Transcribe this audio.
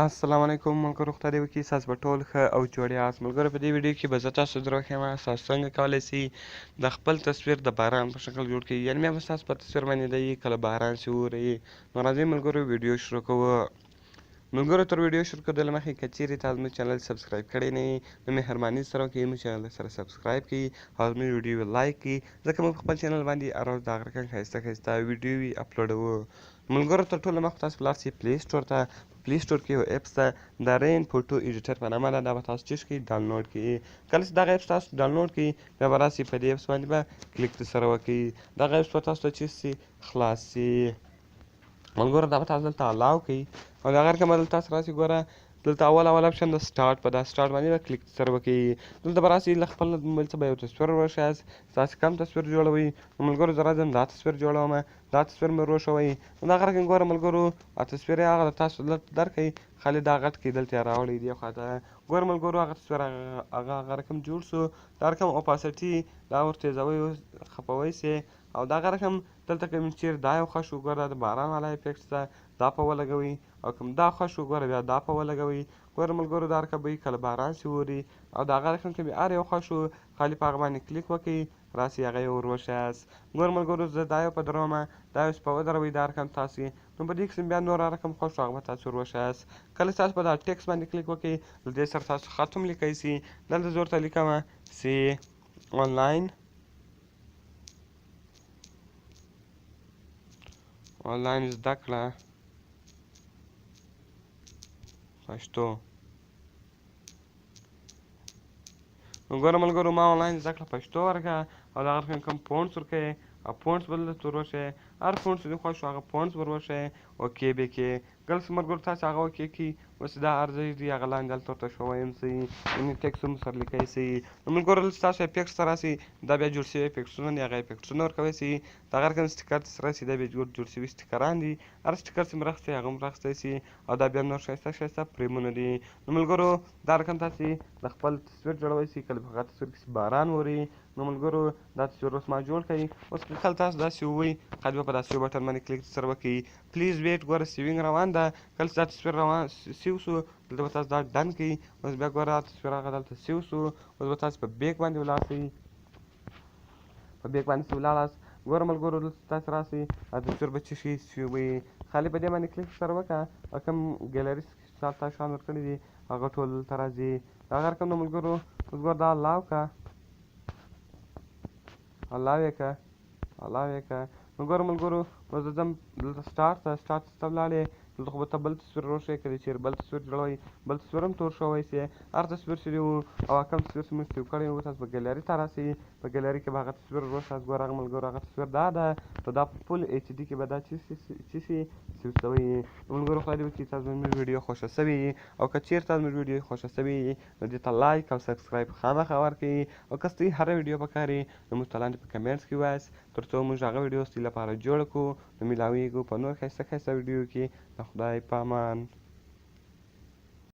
السلام علیکم ملګرو، خدای دې وکړي ستاسو به ټول ښه او جوړ یاست. ملګرو، په دې ویډیو کې به زه تاسو ته راوښیم تاسو څنګه کولی سئ د خپل تصویر د باران په شکل جوړ کړئ. یعنې بیا به ستاسو په تصویر باندې دی کله باران چې ووري. نو راځئ ملګرو ویډیو شروع کوو. ملګرو، تر ویډیو شروع کېدو مخکې که چیرې تاسو زموږ چینل سبسکرایب کړی نه یې نو مهرباني سره وکړئ زموږ چینل سره سبسکرایب کړئ او زموږ ویډیو لایک کړئ، ځکه موږ په خپل چینل باندې هر ورځ د هغه رقم ښایسته ښایسته ویډیوې اپلوډوو. ملګرو، تر ټولو مخکې تاسو ولاړ سئ پلی سټور ته. پلی سټور کې یو اپس ده د رین فوټو ایډیټر په نامه ده. دا به تاسو چیش کړئ ډاونلوډ کړئ. کله چې دغه اپس تاسو ډاونلوډ کړئ بیا به راسئ په دې اپس باندې به کلیک سره وکړئ. دغه اپس به تاسو ته چیش سي خلاص سي. ملګرو، دا به تاسو دلته الاو کړئ او د هغه رقم به دلته تاسو راسئ. ګوره دلته اول اپشن د سټارټ په دا سټارټ باندې به کلیک سره وکړئ. دلته به راسئ له خپل موبایل څخه به یو تصویر وروښیاست. تاسو کوم تصویر جوړوئ. نو ملګرو، زه راځم دا تصویر جوړومه. دا تصویر مې وروښوئ. نو دغه رقم ګوره ملګرو تصویر یې هغه تاسو دلته درکړئ، خالي دا غټ کړئ، دلته یې راوړئ دې خواته. ګوره ملګرو، هغه تصویر هغه رقم جوړ سو. دا رقم اوپاسټي دا ورتېزوئ خپوئ سي او دغه رقم دلته کوم چیرې دا یو خوښ وو، ګوره دا د باران والا افیکټس ده، دا په ولګوئ او کوم دا خوښ وو ګوره بیا دا په ولګوئ. ګوره ملګرو، دا رقم به وي کله باران چې ووري او د هغه رقم کې مې هر یو خوښ وو، خالي په هغه باندې کلیک وکړئ، راسئ هغه یې ور وښیاست. ګوره ملګرو، زه دا یو په درومه، دا یو په ودروئ دا رقم تاسې. نو په دې کښې بیا نور رقم خوښ وو هغه به تاسو ور وښیاست. کله چې تاسو په دا ټکس باندې کلیک وکړئ له دې سره تاسو خط هم لیکلی سئ. دلته زه ورته لیکمه چې آنلاین زده کړه پښتو. نو ګوره ملګرو، ما آنلاین زده کړه پښتو ورکړه او د هغه رقم کوم فونټس ورکوئ او فونټس به دلته ور وښیئ. هر فونټس چې دې خوښ وو هغه فونټس ور وښیئ. اوکې به یې کړئ. کله چې ملګرو تاسو هغه اوکې کړئ، اوس دا هر ځای دي هغه لاندې هلته ورته ښویم سئ، یعنې ټکس هم سره لیکئ سئ. نو ملګرو، دلته تاسو افیکټس ته راسئ. دا بیا جوړ شوي افیکټسونه دي، هغه افیکټسونه ورکوی سئ. د هغه رقم سټیکر ته راسئ، دا بیا جوړ شوي سټیکران دي. هر سټیکر چې مې راخیستی هغه هم راخیستی سي او دا بیا نور ښایسته ښایسته فرېمونه دي. نو ملګرو، دا رقم تاسې د خپل تصویر جوړوی سئ. کله په هغه تصویر کې باران ووري نو ملګرو دا تصویر اوس ما جوړ کړئ. اوس که کله تاسو داسې ووئ خالي به په دا سیو بټن باندې کلیک سره وکړئ. پلیز ویټ، ګوره سیوینګ روان ده. کله چې دا تصویر سیو سو دلته به تاسو دا ډن کړئ. اوس بیا ګوره تصویر هغه دلته سیو سو. اوس به تاسو په بیک باندې ولاړ سئ. په بیک باندې چې ولاړاست ګوره ملګرو، دلته تاسو راسئ دا تصویر به څه شي سیوئ. خالي په دې باندې کلیک سره وکړه او کوم ګیلري تا شیان ورکړي دي هغه ټول دلته راځي. د هغه رقم د ملګرو اوس ګوره دا الاو کړه، الاو یې کړه. نو ګوره ملګرو، اوس زه ځم دلته سټارټ ته ته ولاړې. دلته خو به ته بل تصویر وروښیې، که چېرې بل تصویر جوړوئ بل تصویر هم ته ورښوی سې. هر تصویر چې دې وو او کوم تصویر چې موږ سیو کړی وو تاسو به ګیلري ته راسئ. په ګیلري کې به هغه تصویر وروښیاست. ګوره هغه ملګرو هغه تصویر دا ده. نو دا په فل ایچ ډي کې به دا څه شي سیو شوی وي. ملګرو، خدای دې وکړي تاسو زموږ ویډیو خوښه سوې وي او که چېرې تاسو زموږ ویډیو خوښه سوې وي نو دې ته لایک او سبسکرایب خامخا ورکړئ او که ستاسو هره ویډیو پکار وي نو موږ ته لاندې په کمنټس کې ووایاست تر څو موږ هغه ویډیو ستاسو لپاره جوړه کړو. نو میلاویږو په نور ښایسته ښایسته ویډیو کې. د خدای په امان.